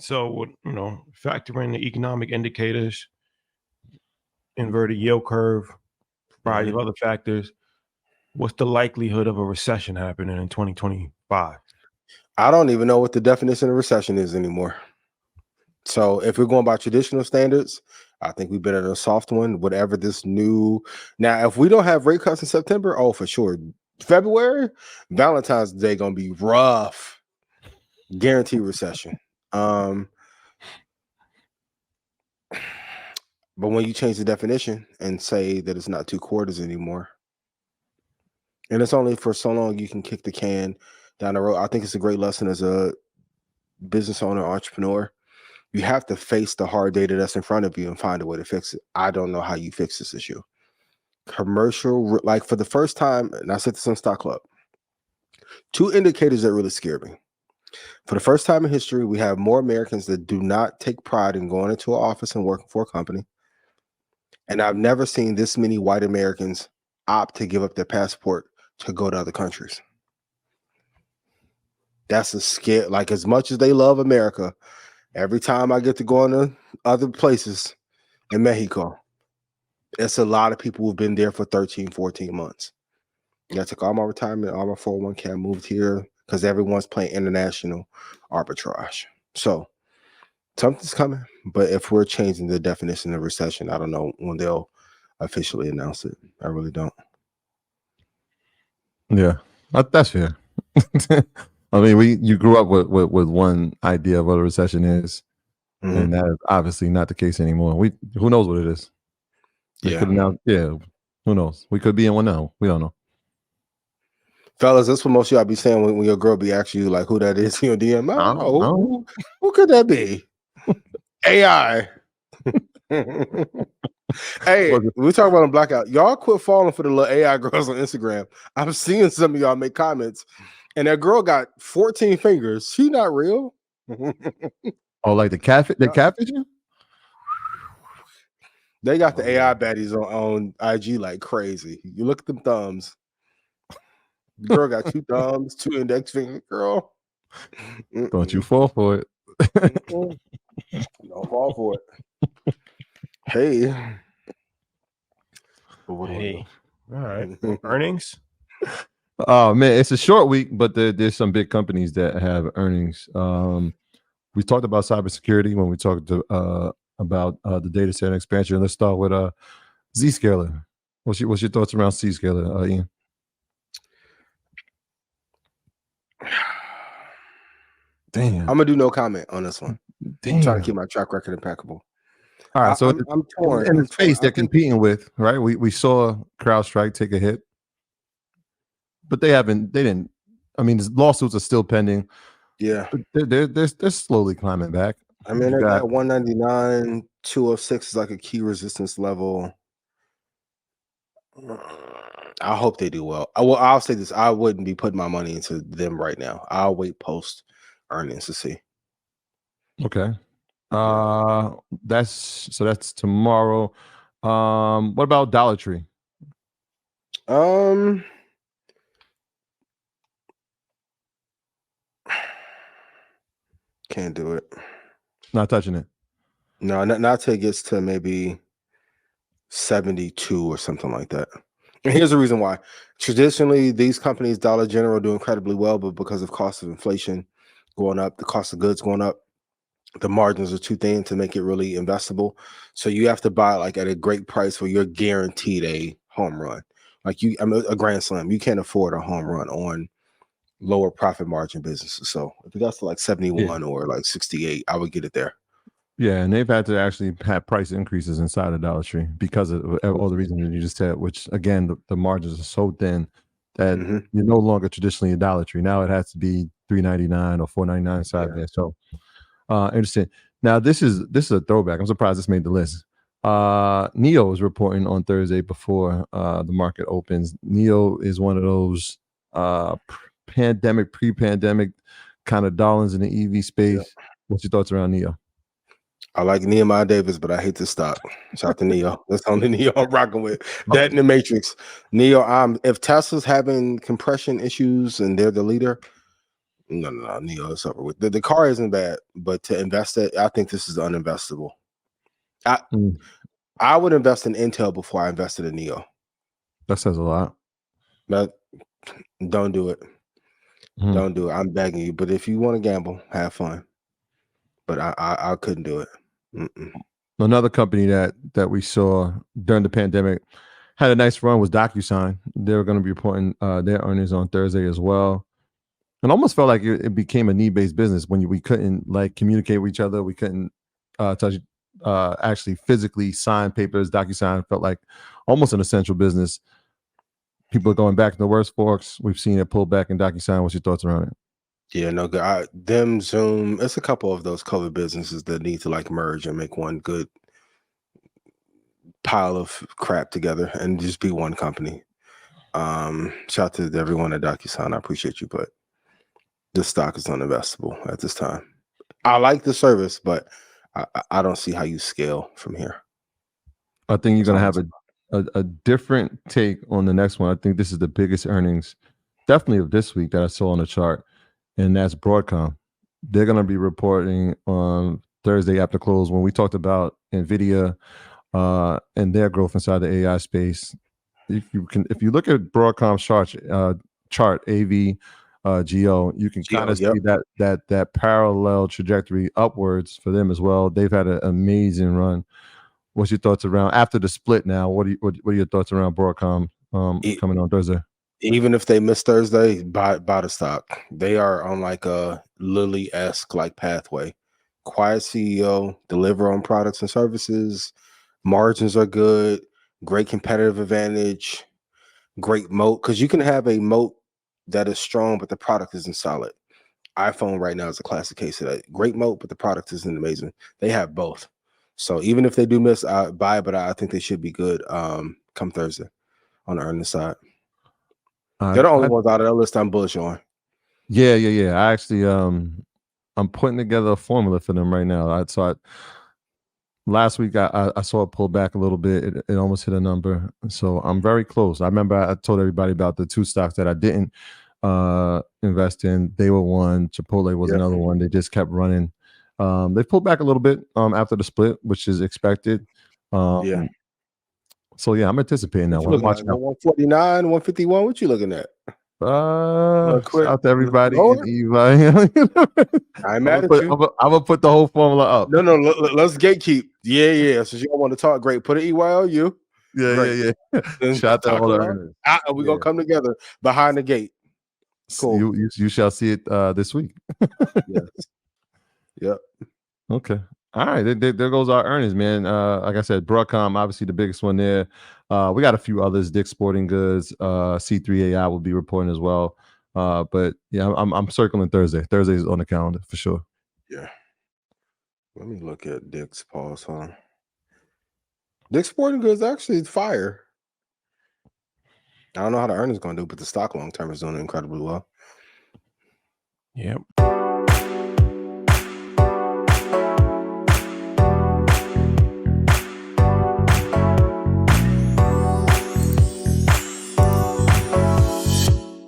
So, factor in the economic indicators, inverted yield curve, variety of other factors. What's the likelihood of a recession happening in 2025? I don't even know what the definition of recession is anymore. So if we're going by traditional standards, I think we've been at a soft one, whatever this new. Now, if we don't have rate cuts in September, oh, for sure. February, Valentine's Day going to be rough. Guaranteed recession. But when you change the definition and say that it's not 2 quarters anymore, and it's only for so long you can kick the can down the road, I think it's a great lesson as a business owner, entrepreneur. You have to face the hard data that's in front of you and find a way to fix it. I don't know how you fix this issue. Commercial, like for the first time, and I said this on Stock Club, 2 indicators that really scare me. For the first time in history, we have more Americans that do not take pride in going into an office and working for a company. And I've never seen this many white Americans opt to give up their passport to go to other countries. That's a scare. Like, as much as they love America, every time I get to go into other places in Mexico, it's a lot of people who've been there for 13, 14 months. I took all my retirement, all my 401k, I moved here because everyone's playing international arbitrage. So something's coming. But if we're changing the definition of recession, I don't know when they'll officially announce it. I really don't. Yeah, that's fair. I mean, you grew up with one idea of what a recession is, and that is obviously not the case anymore. Who knows what it is? Who knows? We could be in one now. We don't know. Fellas, that's what most of y'all be saying when your girl be asking you like who that is in your DM. I don't know. Who could that be? AI. Hey, we talk about a blackout. Y'all quit falling for the little AI girls on Instagram. I'm seeing some of y'all make comments, and that girl got 14 fingers. She not real. Oh, like the catfish? They got the AI baddies on IG like crazy. You look at them thumbs. Girl got 2 thumbs, 2 index fingers. Girl, don't you fall for it? Don't fall for it. Hey. All right. Earnings. Oh man, it's a short week, but there's some big companies that have earnings. We talked about cybersecurity when we talked about the data center expansion. Let's start with Zscaler. What's your thoughts around Zscaler, Ian? Damn, I'm gonna do no comment on this one. Damn. I'm trying to keep my track record impeccable. All right, so I'm torn. In the space they're competing with, right? We saw CrowdStrike take a hit, but they didn't. I mean, lawsuits are still pending. Yeah, but they're slowly climbing back. I mean, they got 199, 206 is like a key resistance level. I hope they do well. I'll say this: I wouldn't be putting my money into them right now. I'll wait post earnings to see. Okay. That's tomorrow. What about Dollar Tree? Can't do it. Not touching it. No, not till it gets to maybe 72 or something like that. And here's the reason why. Traditionally, these companies, Dollar General, do incredibly well, but because of cost of inflation going up, the cost of goods going up, the margins are too thin to make it really investable. So you have to buy like at a great price where you're guaranteed a home run. Like a grand slam. You can't afford a home run on lower profit margin businesses. So if it got to like 71 or like 68, I would get it there. Yeah, and they've had to actually have price increases inside of Dollar Tree because of all the reasons that you just said, which again, the margins are so thin that you're no longer traditionally a Dollar Tree. Now it has to be $3.99 or $4.99 inside there. So interesting. Now this is a throwback. I'm surprised this made the list. Neo is reporting on Thursday before the market opens. Neo is one of those pre-pandemic kind of darlings in the EV space. Yeah. What's your thoughts around Neo? I like Nehemiah Davis, but I hate this stock. Shout out to Neo. That's the only Neo I'm rocking with. That in the Matrix. Neo, if Tesla's having compression issues and they're the leader, No, Neo is over with. The car isn't bad, but to invest it, I think this is uninvestable. I would invest in Intel before I invested in Neo. That says a lot. But don't do it. Don't do it. I'm begging you. But if you want to gamble, have fun. But I couldn't do it. Another company that we saw during the pandemic had a nice run was DocuSign. They're going to be reporting their earnings on Thursday as well. It almost felt like it became a need-based business when we couldn't like communicate with each other. We couldn't actually physically sign papers. DocuSign felt like almost an essential business. People are going back to the worst forks. We've seen it pull back in DocuSign. What's your thoughts around it? Yeah, no good. Them Zoom. It's a couple of those COVID businesses that need to like merge and make one good pile of crap together and just be one company. Shout out to everyone at DocuSign. I appreciate you, but the stock is uninvestable at this time. I like the service, but I don't see how you scale from here. I think you're going to have a different take on the next one. I think this is the biggest earnings, definitely of this week that I saw on the chart, and that's Broadcom. They're going to be reporting on Thursday after close. When we talked about NVIDIA and their growth inside the AI space, if you look at Broadcom's chart AVGO, you can kind of see that parallel trajectory upwards for them as well. They've had an amazing run. What's your thoughts around after the split now? What are your thoughts around Broadcom coming on Thursday? Even if they miss Thursday, buy the stock. They are on like a Lilly-esque like pathway. Quiet CEO, deliver on products and services. Margins are good. Great competitive advantage. Great moat, because you can have a moat that is strong, but the product isn't solid. iPhone right now is a classic case of that. Great moat, but the product isn't amazing. They have both. So even if they do miss, I buy, but I think they should be good come Thursday on the earnings side. They're the only ones out of that list I'm bullish on. Yeah. I actually I'm putting together a formula for them right now. Last week I saw it pull back a little bit. It almost hit a number. So I'm very close. I remember I told everybody about the two stocks that I didn't invest in. They were one. Chipotle was another one. They just kept running. They pulled back a little bit after the split, which is expected. So yeah, I'm anticipating that one. 149, 151. What you looking at? Shout out to everybody in Eva. I'm mad at you. I'm gonna put the whole formula up. No, let's gatekeep. Yeah. So you don't want to talk. Great. Put it EYLU. Yeah. Shout out to all the earners. We're gonna come together behind the gate. Cool. You shall see it this week. Yes. Yep. Okay. All right. There goes our earnings, man. Like I said, Broadcom, obviously the biggest one there. We got a few others. Dick's Sporting Goods, C3 AI will be reporting as well. But yeah, I'm circling Thursday. Thursday's on the calendar for sure. Yeah. Let me look at Dick's pause, huh? Dick's Sporting Goods actually fire. I don't know how the earnings going to do, but the stock long term is doing incredibly well. Yep.